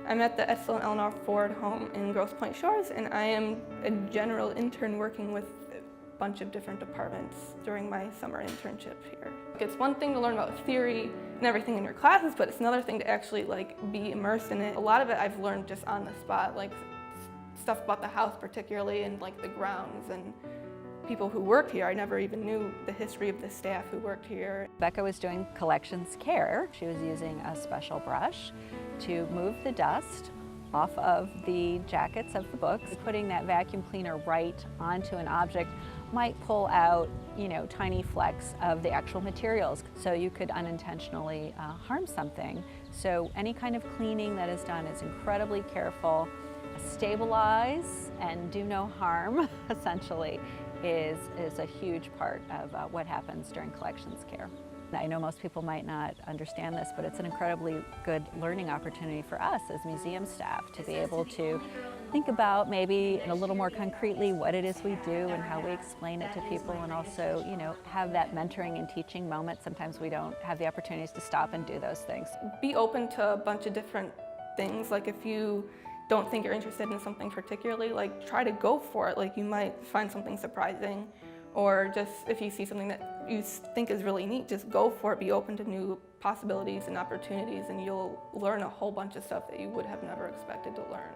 I'm at the Edsel and Eleanor Ford home in Grosse Pointe Shores, and I am a general intern working with a bunch of different departments during my summer internship here. It's one thing to learn about theory and everything in your classes, but it's another thing to actually be immersed in it. A lot of it I've learned just on the spot, stuff about the house particularly, and the grounds and people who work here. I never even knew the history of the staff who worked here. Becca was doing collections care. She was using a special brush to move the dust off of the jackets of the books. Putting that vacuum cleaner right onto an object might pull out, tiny flecks of the actual materials, so you could unintentionally harm something. So any kind of cleaning that is done is incredibly careful. Stabilize and do no harm, essentially, is a huge part of what happens during collections care. I know most people might not understand this, but it's an incredibly good learning opportunity for us as museum staff to be able to think about maybe a little more concretely what it is we do and how we explain it to people, and also, have that mentoring and teaching moment. Sometimes we don't have the opportunities to stop and do those things. Be open to a bunch of different things. If you don't think you're interested in something particularly, try to go for it. You might find something surprising, or just if you see something that you think is really neat, just go for it. Be open to new possibilities and opportunities, and you'll learn a whole bunch of stuff that you would have never expected to learn.